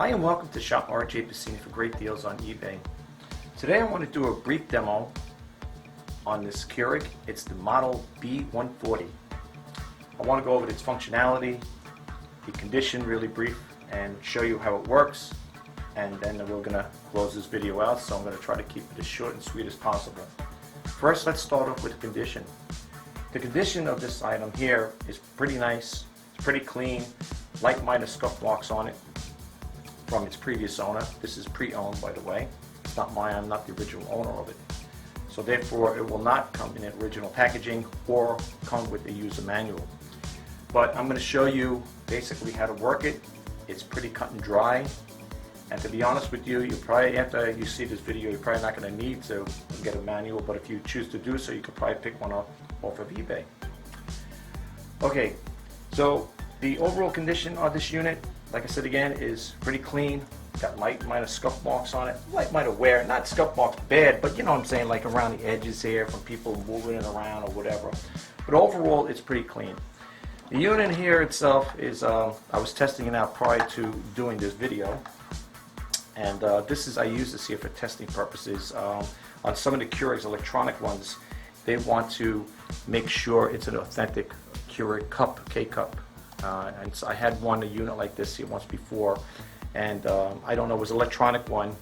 Hi and welcome to Shop RJPASINI for great deals on eBay. Today I want to do a brief demo on this Keurig. It's the model B140. I want to go over its functionality, the condition really brief, and show you how it works. And then we're going to close this video out, so I'm going to try to keep it as short and sweet as possible. First, let's start off with the condition. The condition of this item here is pretty nice. It's pretty clean, light minor scuff marks on it from its previous owner. This is pre-owned, by the way. It's not mine. I'm not the original owner of it. So therefore, it will not come in original packaging or come with a user manual. But I'm going to show you basically how to work it. It's pretty cut and dry. And to be honest with you, you probably, after you see this video, you're probably not going to need to get a manual. But if you choose to do so, you could probably pick one up off of eBay. Okay, so the overall condition of this unit, like I said again, is pretty clean. Got light minor scuff marks on it. Light minor wear, not scuff marks bad, but you know what I'm saying, like around the edges here from people moving it around or whatever. But overall, it's pretty clean. The unit here itself is, I was testing it out prior to doing this video. And this is, I use this here for testing purposes. On some of the Keurig's electronic ones, they want to make sure it's an authentic Keurig cup, K-cup. And so I had a unit like this here once before, and I don't know, it was an electronic one,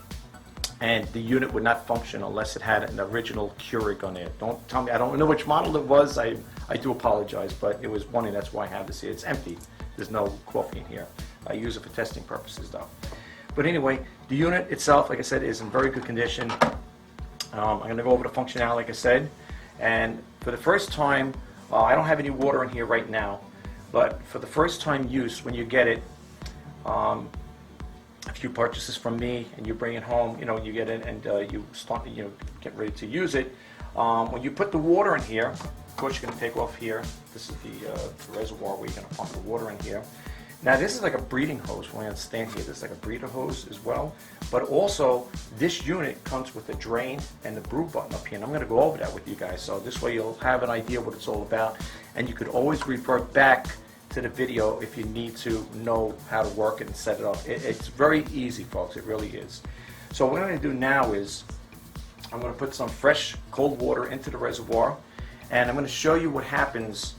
and the unit would not function unless it had an original Keurig on it. Don't tell me, I don't know which model it was, I do apologize, but it was one, and that's why I have this here. It's empty, there's no coffee in here. I use it for testing purposes though. But anyway, the unit itself, like I said, is in very good condition. I'm going to go over the functionality, like I said, and for the first time, I don't have any water in here right now. But for the first time use, when you get it, if you purchase this from me and you bring it home, you know, you get it and you start, you know, get ready to use it. When you put the water in here, of course you're going to take off here. This is the reservoir where you're going to pump the water in here. Now this is like a breeding hose. From what I understand here, this is like a breeder hose as well. But also, this unit comes with a drain and the brew button up here. And I'm going to go over that with you guys. So this way you'll have an idea what it's all about. And you could always revert back to the video if you need to know how to work it and set it up. It's very easy, folks. It really is. So what I'm going to do now is I'm going to put some fresh cold water into the reservoir. And I'm going to show you what happens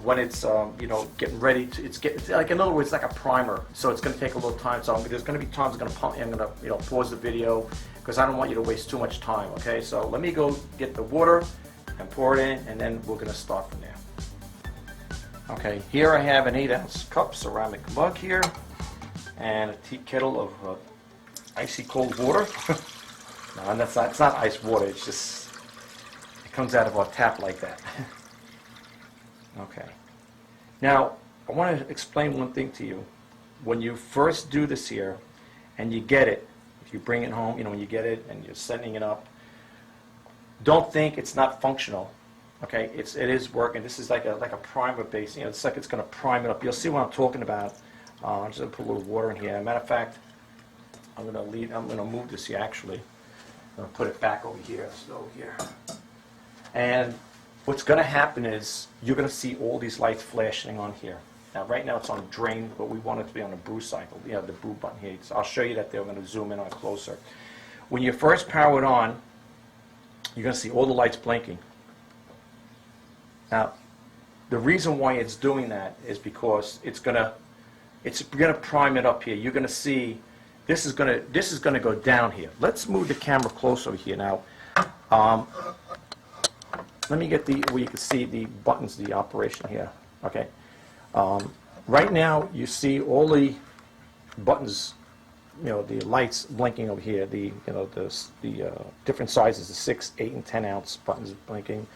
when it's you know, getting ready to, it's like, in other words, it's like a primer, so it's going to take a little time. So there's going to be times I'm going to you know, pause the video because I don't want you to waste too much time. Okay, so let me go get the water and pour it in, and then we're going to start from there. Okay, here I have an 8-ounce cup ceramic mug here and a tea kettle of icy cold water. No, that's not, it's not ice water. It's just, it comes out of our tap like that. Okay. Now, I want to explain one thing to you. When you first do this here, and you get it, if you bring it home, you know, when you get it and you're setting it up, don't think it's not functional. Okay, it is working. This is like a primer base. You know, it's like it's going to prime it up. You'll see what I'm talking about. I'm just going to put a little water in here. As a matter of fact, I'm going to move this here. Actually, I'm going to put it back over here. So here, and what's going to happen is you're going to see all these lights flashing on here. Now, right now it's on drain, but we want it to be on the brew cycle. You know, the brew button here. So I'll show you that there. I'm going to zoom in on it closer. When you first power it on, you're going to see all the lights blinking. Now, the reason why it's doing that is because it's gonna prime it up here. You're gonna see this is gonna go down here. Let's move the camera close over here now. Let me get where you can see the buttons, the operation here. Okay. Right now you see all the buttons, you know, the lights blinking over here. The different sizes, the 6, 8, and 10-ounce buttons blinking.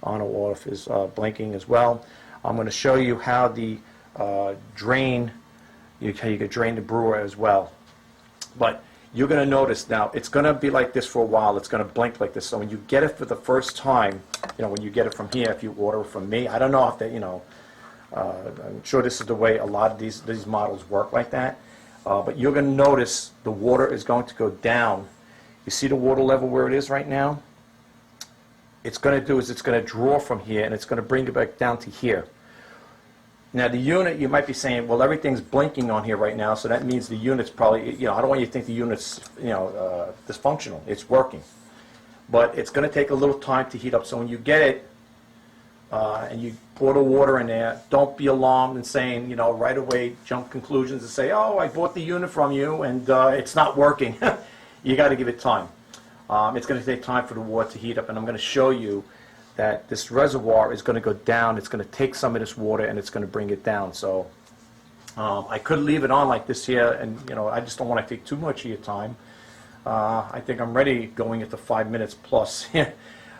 On or off is blinking as well. I'm going to show you how the drain, how you can drain the brewer as well. But you're going to notice now it's going to be like this for a while. It's going to blink like this. So when you get it for the first time, you know, when you get it from here, if you order from me, I don't know if they, you know, I'm sure this is the way a lot of these models work like that. But you're going to notice the water is going to go down. You see the water level where it is right now? It's going to do is it's going to draw from here and it's going to bring it back down to here. Now the unit, you might be saying, well, everything's blinking on here right now, so that means the unit's probably, I don't want you to think the unit's, dysfunctional. It's working. But it's going to take a little time to heat up. So when you get it, and you pour the water in there, don't be alarmed and saying, right away jump conclusions and say, oh, I bought the unit from you and it's not working. You got to give it time. It's going to take time for the water to heat up, and I'm going to show you that this reservoir is going to go down. It's going to take some of this water and it's going to bring it down. So I could leave it on like this here, and I just don't want to take too much of your time. I think I'm ready going into 5 minutes plus.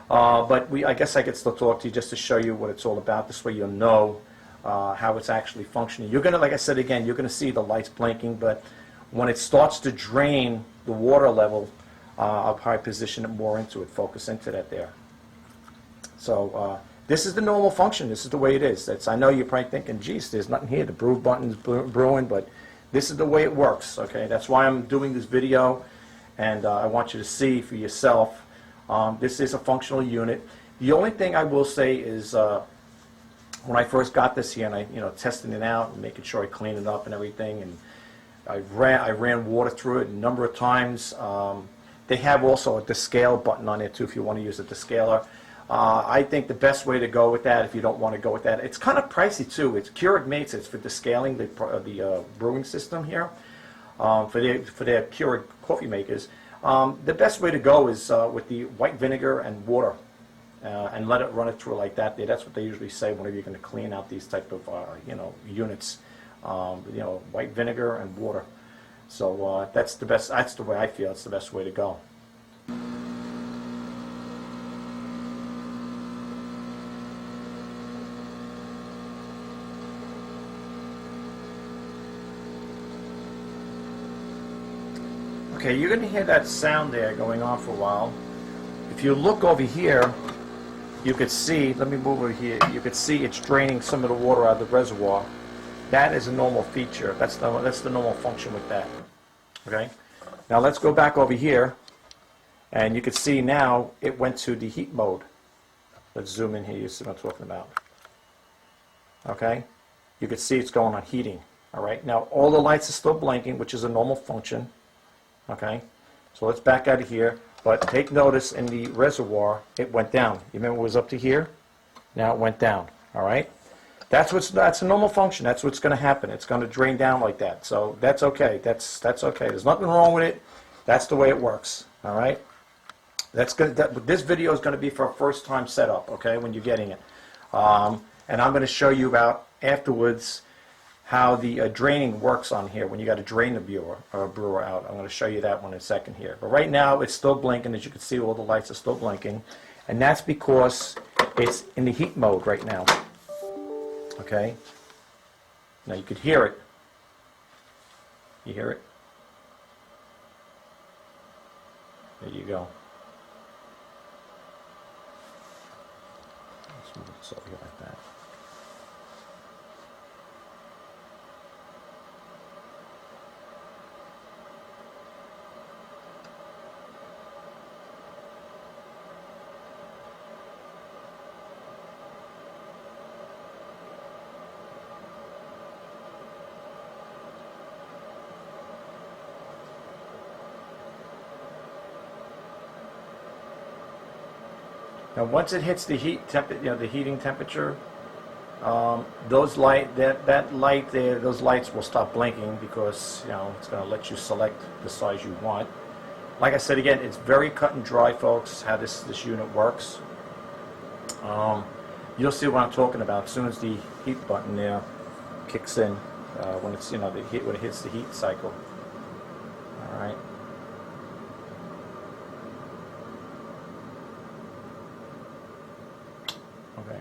But I guess I could still talk to you just to show you what it's all about. This way you'll know how it's actually functioning. You're going to, like I said again, you're going to see the lights blinking, but when it starts to drain the water level, I'll probably position it more into it, focus into that there. So this is the normal function. This is the way it is. I know you're probably thinking, geez, there's nothing here. The brew button's brewing, but this is the way it works. Okay, that's why I'm doing this video, and I want you to see for yourself. This is a functional unit. The only thing I will say is when I first got this here, and I testing it out and making sure I clean it up and everything, and I ran water through it a number of times. They have also a descale button on it too if you want to use a descaler. I think the best way to go with that, if you don't want to go with that, it's kind of pricey too. It's Keurig makes it for descaling the brewing system here for their Keurig coffee makers. The best way to go is with the white vinegar and water, and let it run it through like that. That's what they usually say whenever you're going to clean out these type of units. White vinegar and water. So that's the best. That's the way I feel. It's the best way to go. Okay, you're going to hear that sound there going on for a while. If you look over here, you could see, let me move over here, you could see it's draining some of the water out of the reservoir. That is a normal feature. That's the normal function with that. Okay? Now let's go back over here, and you can see now it went to the heat mode. Let's zoom in here, you see what I'm talking about. Okay? You can see it's going on heating. Alright? Now all the lights are still blinking, which is a normal function. Okay? So let's back out of here. But take notice in the reservoir, it went down. You remember it was up to here? Now it went down. Alright? That's a normal function. That's what's going to happen. It's going to drain down like that. So that's okay. That's okay. There's nothing wrong with it. That's the way it works. All right. This video is going to be for a first-time setup. Okay, when you're getting it, and I'm going to show you about afterwards how the draining works on here when you got to drain the brewer out. I'm going to show you that one in a second here. But right now it's still blinking. As you can see, all the lights are still blinking, and that's because it's in the heat mode right now. Okay. Now you could hear it. You hear it? There you go. Let's move this over here like that. Now, once it hits the the heating temperature, those light there, those lights will stop blinking because it's going to let you select the size you want. Like I said again, it's very cut and dry, folks. How this unit works. You'll see what I'm talking about as soon as the heat button there kicks in when it's when it hits the heat cycle. All right. Okay.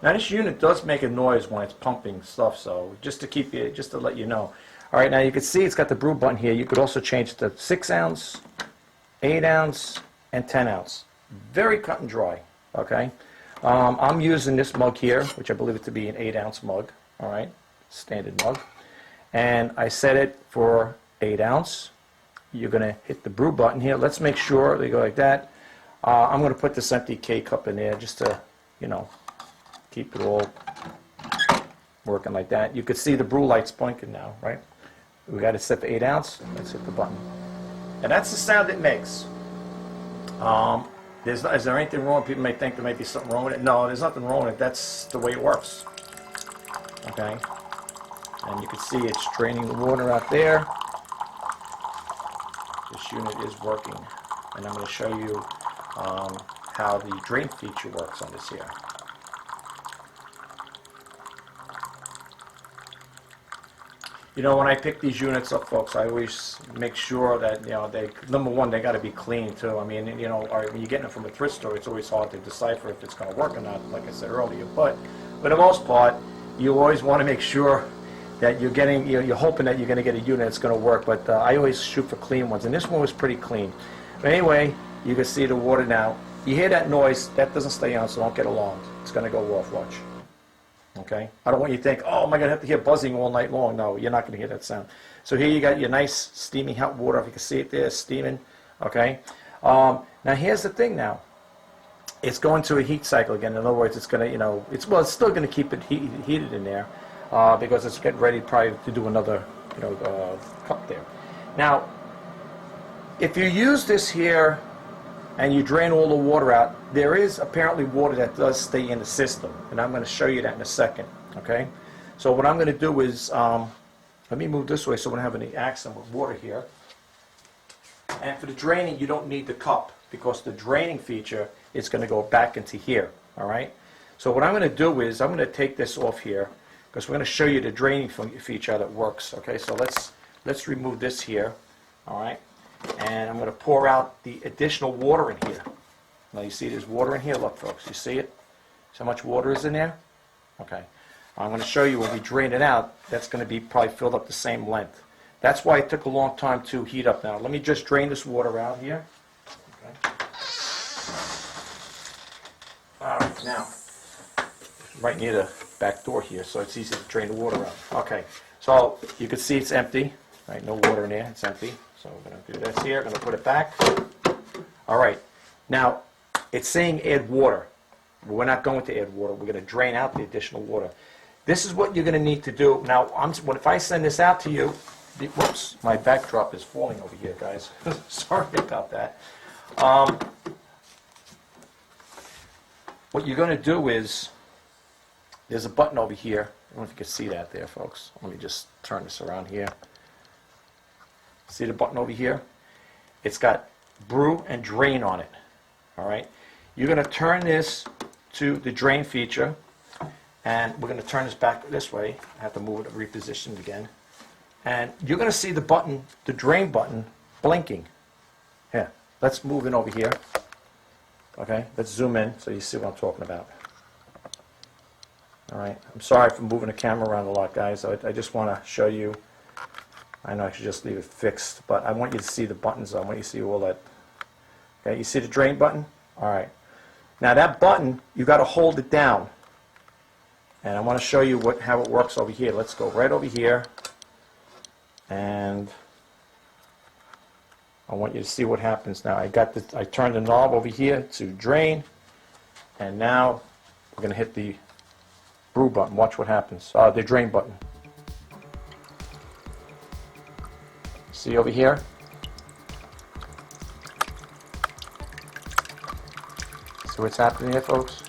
Now this unit does make a noise when it's pumping stuff, so just to let you know. All right, now you can see it's got the brew button here. You could also change it to 6 ounce, 8 ounce, and 10 ounce. Very cut and dry. Okay. I'm using this mug here, which I believe it to be an 8 ounce mug. All right, standard mug, and I set it for 8 ounce. You're going to hit the brew button here. Let's make sure they go like that. I'm going to put this empty K cup in there just to keep it all working like that. You could see the brew lights blinking now, right? We got it set for 8 ounce. Let's hit the button. And that's the sound it makes. Is there anything wrong? People may think there may be something wrong with it. No, there's nothing wrong with it. That's the way it works. Okay? And you can see it's draining the water out there. This unit is working. And I'm going to show you how the drain feature works on this here. You know, when I pick these units up, folks, I always make sure that, you know, number one, they got to be clean too. I mean, you know, when you're getting them from a thrift store, it's always hard to decipher if it's going to work or not, like I said earlier. But for the most part, you always want to make sure that you're getting, you're hoping that you're going to get a unit that's going to work. But I always shoot for clean ones, and this one was pretty clean. But anyway, you can see the water now. You hear that noise, that doesn't stay on, so don't get alarmed. It's going to go off, watch. Okay? I don't want you to think, oh, am I going to have to hear buzzing all night long? No, you're not going to hear that sound. So here you got your nice steaming hot water. If you can see it there, steaming. Okay? Now here's the thing now. It's going to a heat cycle again. In other words, it's going to, you know, it's still going to keep it heated in there because it's getting ready probably to do another, you know, cup there. Now, if you use this here and you drain all the water out, there is apparently water that does stay in the system, and I'm going to show you that in a second. Okay, so what I'm going to do is let me move this way so I don't have any accident with water here. And for the draining, you don't need the cup because the draining feature is going to go back into here. All right, so what I'm going to do is I'm going to take this off here because we're going to show you the draining feature that works. Okay, so let's remove this here. All right. And I'm going to pour out the additional water in here. Now you see there's water in here. Look, folks, you see it? See how much water is in there? Okay. I'm going to show you when we drain it out, that's going to be probably filled up the same length. That's why it took a long time to heat up now. Let me just drain this water out here. Okay. All right, now, right near the back door here, so it's easy to drain the water out. Okay, so you can see it's empty. Right, no water in there, it's empty. So we're going to do this here, I'm going to put it back. All right, now it's saying add water. We're not going to add water, we're going to drain out the additional water. This is what you're going to need to do. Now, if I send this out to you, whoops, my backdrop is falling over here, guys. Sorry about that. What you're going to do is, there's a button over here. I don't know if you can see that there, folks. Let me just turn this around here. See the button over here? It's got brew and drain on it. All right. You're going to turn this to the drain feature, and we're going to turn this back this way. I have to move it, reposition it again. And you're going to see the button, the drain button, blinking. Here, let's move in over here. Okay, let's zoom in so you see what I'm talking about. All right. I'm sorry for moving the camera around a lot, guys. I just want to show you. I know I should just leave it fixed, but I want you to see the buttons. I want you to see all that. Okay, you see the drain button? All right. Now that button, you got to hold it down. And I want to show you how it works over here. Let's go right over here. And I want you to see what happens now. I turned the knob over here to drain. And now we're going to hit the brew button. Watch what happens. The drain button. See over here? See what's happening here, folks?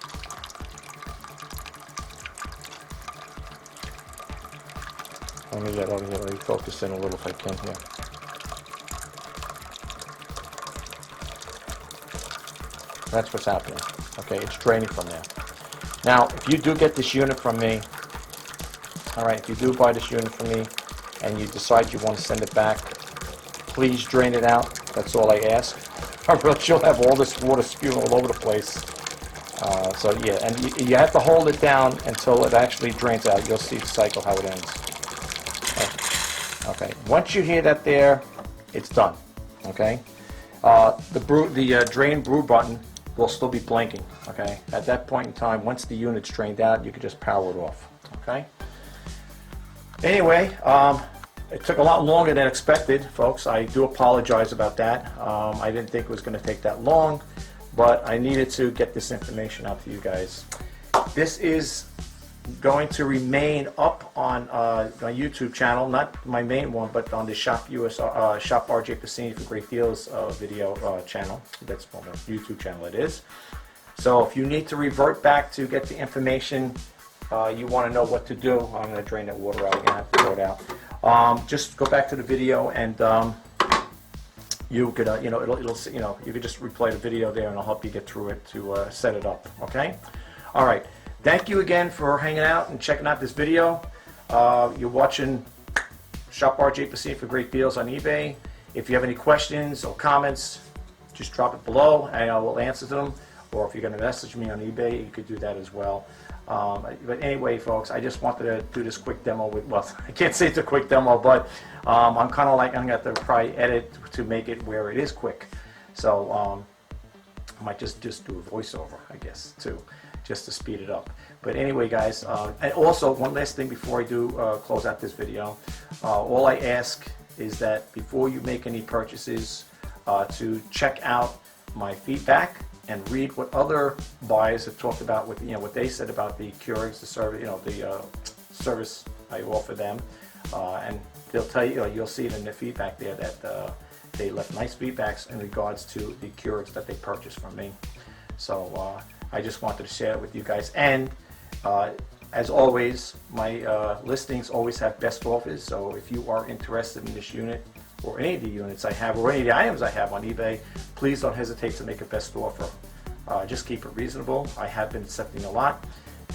Let me get over here. Let me focus in a little if I can here. That's what's happening. Okay, it's draining from there. Now, if you do get this unit from me, all right, if you do buy this unit from me and you decide you want to send it back, please drain it out. That's all I ask. Otherwise, you'll have all this water spewing all over the place. So yeah, and you have to hold it down until it actually drains out. You'll see the cycle how it ends. Okay. Once you hear that there, it's done. Okay. The drain brew button will still be blinking. Okay. At that point in time, once the unit's drained out, you can just power it off. Okay. Anyway. It took a lot longer than expected, folks. I do apologize about that. I didn't think it was going to take that long, but I needed to get this information out to you guys. This is going to remain up on my YouTube channel, not my main one, but on the Shop RJPASINI for Great Deals video channel. That's my YouTube channel it is. So if you need to revert back to get the information, you want to know what to do. I'm going to drain that water out. You're going to have to throw it out. Just go back to the video, and you could, you could just replay the video there, and I'll help you get through it to set it up. Okay. All right. Thank you again for hanging out and checking out this video. You're watching Shop RJPASINI for Great Deals on eBay. If you have any questions or comments, just drop it below and I will answer them. Or if you're going to message me on eBay, you could do that as well. But anyway, folks, I just wanted to do this quick demo with, well, I can't say it's a quick demo, but I'm kind of like, I'm going to have to probably edit to make it where it is quick. So I might just do a voiceover, I guess, too, just to speed it up. But anyway, guys, and also one last thing before I do close out this video. All I ask is that before you make any purchases, to check out my feedback and read what other buyers have talked about, with what they said about the Keurigs, the service, the service I offer them, and they'll tell you, you'll see it in the feedback there that they left nice feedbacks in regards to the Keurigs that they purchased from me. So I just wanted to share it with you guys. And as always, my listings always have best offers. So if you are interested in this unit, or any of the units I have, or any of the items I have on eBay, please don't hesitate to make a best offer. Just keep it reasonable. I have been accepting a lot,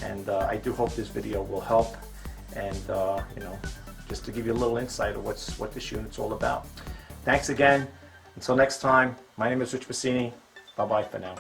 and I do hope this video will help, and just to give you a little insight of what this unit's all about. Thanks again. Until next time, my name is RJPASINI. Bye-bye for now.